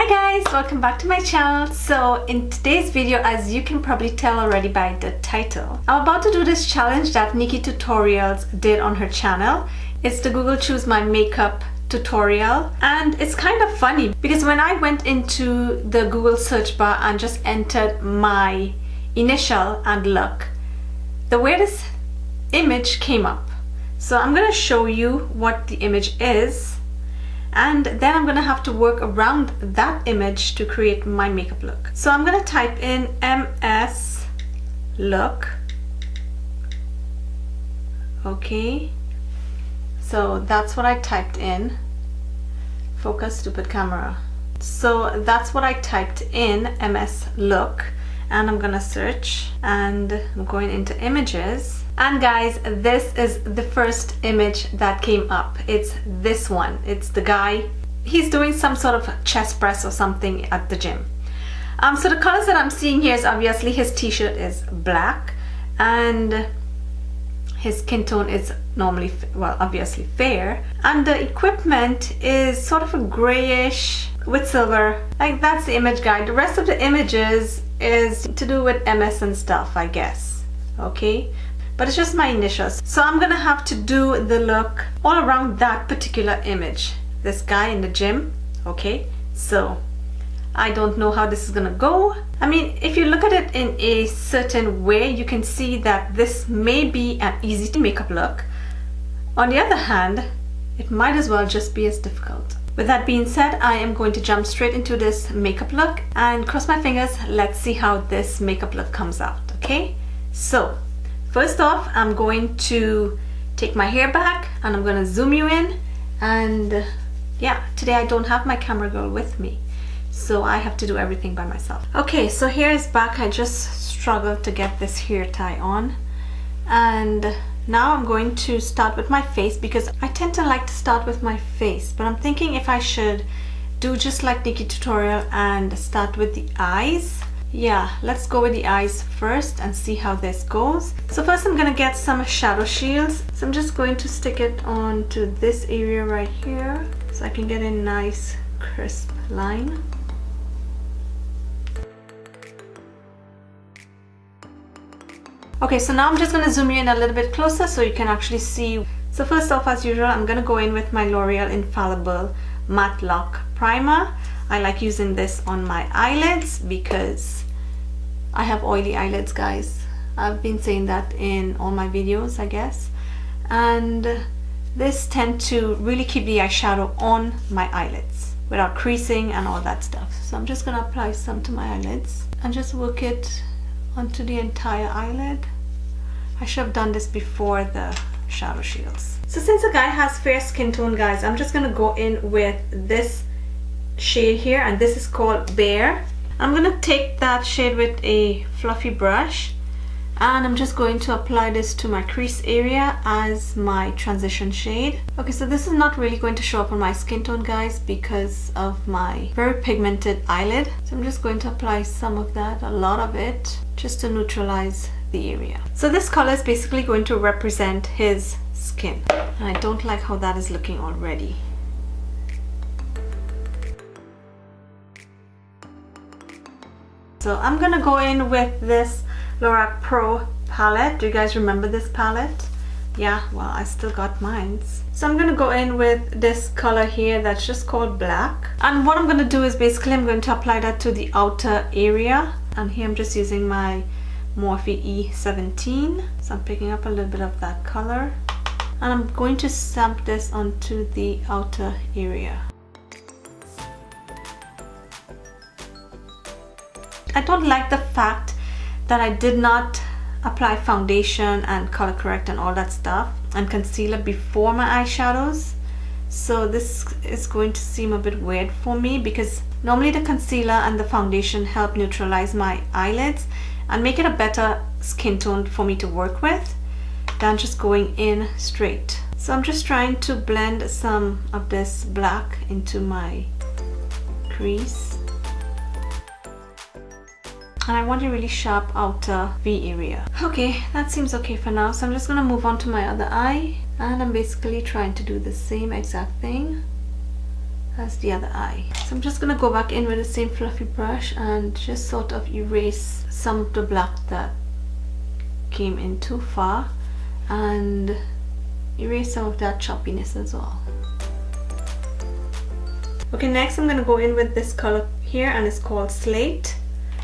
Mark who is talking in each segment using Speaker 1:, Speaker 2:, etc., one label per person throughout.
Speaker 1: Hi guys, welcome back to my channel. So in today's video, as you can probably tell already by the title, I'm about to do this challenge that Nikki Tutorials did on her channel. It's the Google Choose My Makeup tutorial, and it's kind of funny because when I went into the Google search bar and just entered my initial and look, the way this image came up. So I'm going to show you what the image is, and then I'm gonna have to work around that image to create my makeup look. So I'm gonna type in MS look. Okay, so that's what I typed in. Focus, stupid camera. So that's what I typed in, MS look, and I'm gonna search, and I'm going into images. And guys, this is the first image that came up. It's this one. It's the guy. He's doing some sort of chest press or something at the gym. So the colors that I'm seeing here is obviously his t-shirt is black, and his skin tone is normally, well, obviously fair. And the equipment is sort of a grayish with silver. Like, that's the image guide. The rest of the images is to do with MS and stuff, I guess. Okay. But it's just my initials. So I'm gonna have to do the look all around that particular image. This guy in the gym, okay? So I don't know how this is gonna go. I mean, if you look at it in a certain way, you can see that this may be an easy to makeup look. On the other hand, it might as well just be as difficult. With that being said, I am going to jump straight into this makeup look and cross my fingers. Let's see how this makeup look comes out, okay? So first off, I'm going to take my hair back and I'm going to zoom you in, and yeah, today I don't have my camera girl with me, so I have to do everything by myself. Okay, so here's back. I just struggled to get this hair tie on, and now I'm going to start with my face because I tend to like to start with my face, but I'm thinking if I should do just like Nikki Tutorial and start with the eyes. Yeah, let's go with the eyes first and see how this goes. So first I'm gonna get some shadow shields. So I'm just going to stick it onto this area right here so I can get a nice crisp line. Okay, so now I'm just gonna zoom you in a little bit closer so you can actually see. So first off, as usual, I'm gonna go in with my L'Oreal Infallible Matte Lock Primer. I like using this on my eyelids because I have oily eyelids, guys. I've been saying that in all my videos, I guess. And this tends to really keep the eyeshadow on my eyelids without creasing and all that stuff. So I'm just gonna apply some to my eyelids and just work it onto the entire eyelid. I should have done this before the shadow shields. So since the guy has fair skin tone, guys, I'm just gonna go in with this shade here, and this is called Bear. I'm gonna take that shade with a fluffy brush, and I'm just going to apply this to my crease area as my transition shade. Okay, so this is not really going to show up on my skin tone, guys, because of my very pigmented eyelid. So I'm just going to apply some of that, a lot of it, just to neutralize the area. So this color is basically going to represent his skin, and I don't like how that is looking already. So I'm gonna go in with this Lorac Pro palette. Do you guys remember this palette? Yeah, well, I still got mine. So I'm gonna go in with this color here that's just called Black. And what I'm gonna do is basically I'm going to apply that to the outer area. And here I'm just using my Morphe E17. So I'm picking up a little bit of that color. And I'm going to stamp this onto the outer area. I don't like the fact that I did not apply foundation and color correct and all that stuff and concealer before my eyeshadows. So this is going to seem a bit weird for me because normally the concealer and the foundation help neutralize my eyelids and make it a better skin tone for me to work with than just going in straight. So I'm just trying to blend some of this black into my crease. And I want a really sharp outer V area. Okay, that seems okay for now. So I'm just gonna move on to my other eye, and I'm basically trying to do the same exact thing as the other eye. So I'm just gonna go back in with the same fluffy brush and just sort of erase some of the black that came in too far and erase some of that choppiness as well. Okay, next I'm gonna go in with this color here, and it's called Slate.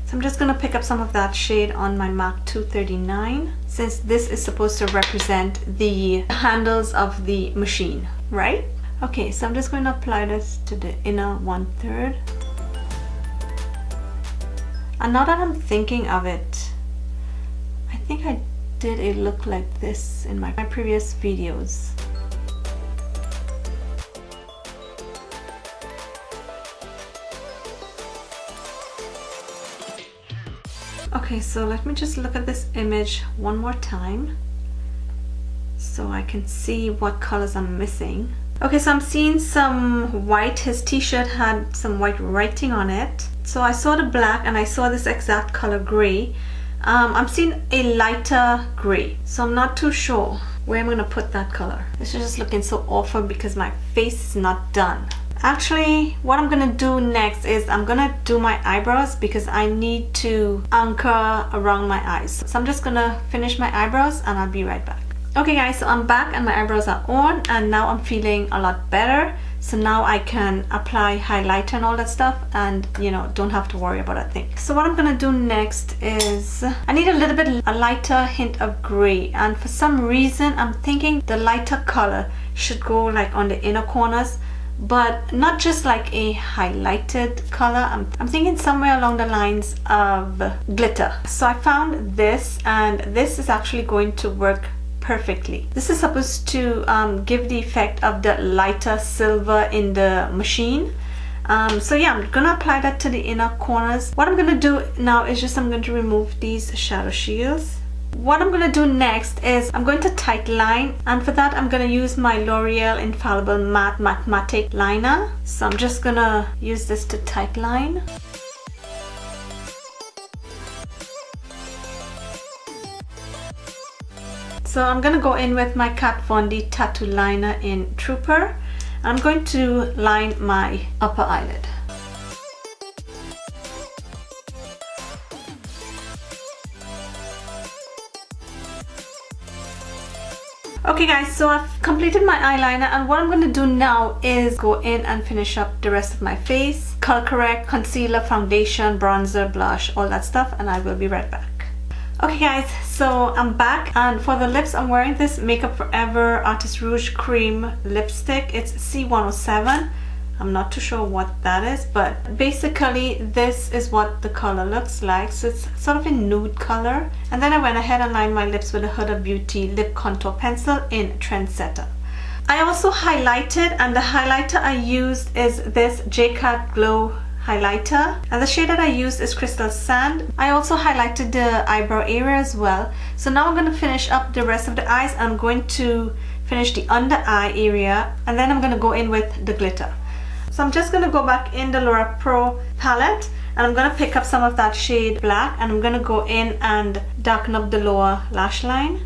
Speaker 1: So I'm just gonna pick up some of that shade on my MAC 239, since this is supposed to represent the handles of the machine, right? Okay, so I'm just going to apply this to the inner 1/3. And now that I'm thinking of it, I think I did a look like this in my previous videos. Okay, so let me just look at this image one more time so I can see what colors I'm missing. Okay, so I'm seeing some white. His t-shirt had some white writing on it. So I saw the black and I saw this exact color gray. I'm seeing a lighter gray, so I'm not too sure where I'm gonna put that color. This is just looking so awful because my face is not done. Actually, what I'm gonna do next is I'm gonna do my eyebrows because I need to anchor around my eyes. So I'm just gonna finish my eyebrows and I'll be right back. Okay guys, so I'm back and my eyebrows are on, and now I'm feeling a lot better. So now I can apply highlighter and all that stuff, and you know, don't have to worry about a thing. So what I'm gonna do next is I need a lighter hint of gray, and for some reason I'm thinking the lighter color should go like on the inner corners, but not just like a highlighted color. I'm thinking somewhere along the lines of glitter. So I found this, and this is actually going to work perfectly. This is supposed to give the effect of the lighter silver in the machine. So yeah, I'm gonna apply that to the inner corners. What I'm gonna do now is just I'm going to remove these shadow shields. What I'm gonna do next is I'm going to tight line, and for that I'm gonna use my L'Oreal Infallible Matte-Matic liner. So I'm just gonna use this to tight line. So I'm gonna go in with my Kat Von D tattoo liner in Trooper. I'm going to line my upper eyelid. Okay guys, so I've completed my eyeliner, and what I'm going to do now is go in and finish up the rest of my face. Color correct, concealer, foundation, bronzer, blush, all that stuff, and I will be right back. Okay guys, so I'm back, and for the lips I'm wearing this Makeup Forever Artist Rouge Cream lipstick. It's C107. I'm not too sure what that is, but basically this is what the color looks like. So it's sort of a nude color. And then I went ahead and lined my lips with a Huda Beauty lip contour pencil in Trendsetter. I also highlighted, and the highlighter I used is this JCat Glow highlighter, and the shade that I used is Crystal Sand. I also highlighted the eyebrow area as well. So now I'm going to finish up the rest of the eyes. I'm going to finish the under eye area, and then I'm going to go in with the glitter. So I'm just going to go back in the Lorac Pro palette, and I'm going to pick up some of that shade black, and I'm going to go in and darken up the lower lash line.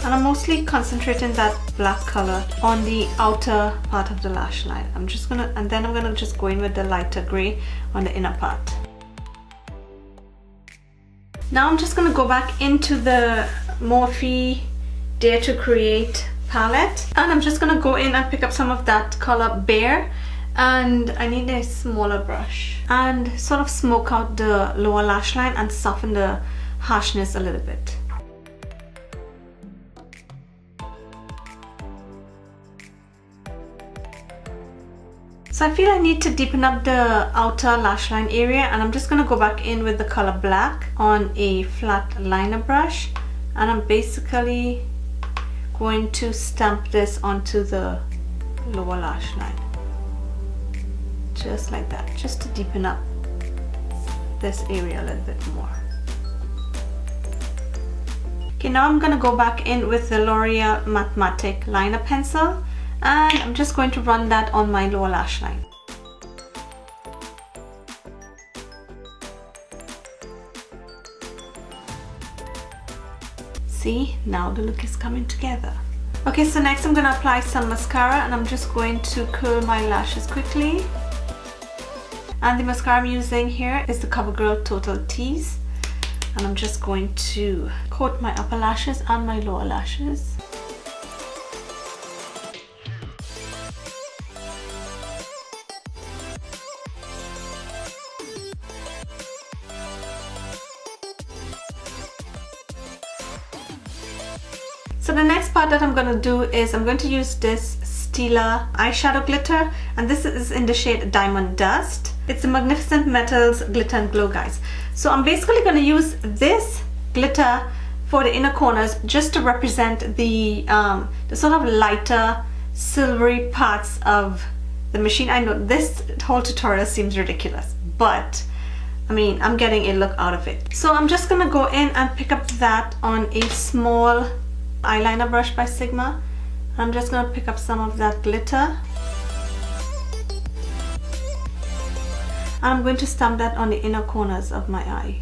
Speaker 1: And I'm mostly concentrating that black color on the outer part of the lash line. And then I'm gonna just go in with the lighter gray on the inner part. Now I'm just gonna go back into the Morphe Dare to Create palette, and I'm just gonna go in and pick up some of that color Bare, and I need a smaller brush, and sort of smoke out the lower lash line and soften the harshness a little bit. So I feel I need to deepen up the outer lash line area, and I'm just going to go back in with the color Black on a flat liner brush, and I'm basically going to stamp this onto the lower lash line. Just like that, just to deepen up this area a little bit more. Okay, now I'm going to go back in with the L'Oreal Matte-Matic liner pencil, and I'm just going to run that on my lower lash line. See, now the look is coming together. Okay, so next I'm going to apply some mascara, and I'm just going to curl my lashes quickly. And the mascara I'm using here is the CoverGirl Total Tease. And I'm just going to coat my upper lashes and my lower lashes. So the next part that I'm going to do is I'm going to use this Stila eyeshadow glitter, and this is in the shade Diamond Dust. It's the Magnificent Metals Glitter and Glow, guys. So I'm basically going to use this glitter for the inner corners just to represent the sort of lighter silvery parts of the machine. I know this whole tutorial seems ridiculous, but I mean, I'm getting a look out of it. So I'm just going to go in and pick up that on a small eyeliner brush by Sigma. I'm just going to pick up some of that glitter. And I'm going to stamp that on the inner corners of my eye.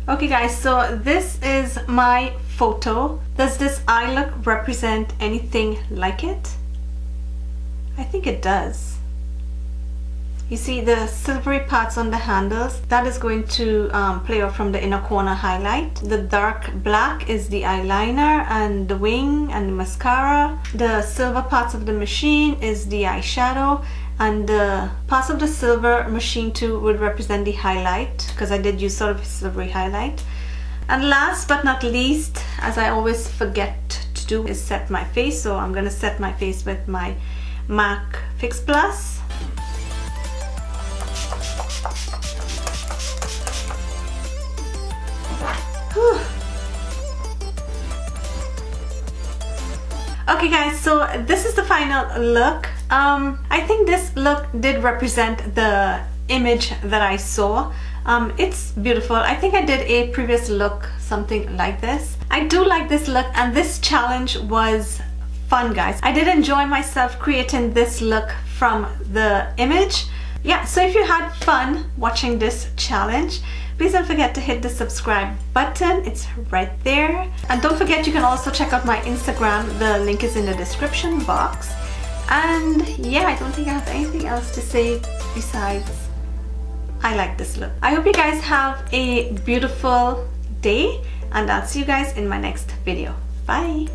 Speaker 1: Okay guys, so this is my photo. Does this eye look represent anything like it? I think it does. You see the silvery parts on the handles, that is going to play off from the inner corner highlight. The dark black is the eyeliner and the wing and the mascara. The silver parts of the machine is the eyeshadow, and the parts of the silver machine too would represent the highlight, because I did use sort of a silvery highlight. And last but not least, as I always forget to do, is set my face. So I'm going to set my face with my MAC Fix Plus. Okay guys, so this is the final look. I think this look did represent the image that I saw. It's beautiful. I think I did a previous look something like this. I do like this look, and this challenge was fun, guys. I did enjoy myself creating this look from the image. Yeah, so if you had fun watching this challenge, please don't forget to hit the subscribe button. It's right there. And don't forget, you can also check out my Instagram. The link is in the description box. And yeah, I don't think I have anything else to say besides I like this look. I hope you guys have a beautiful day, and I'll see you guys in my next video. Bye.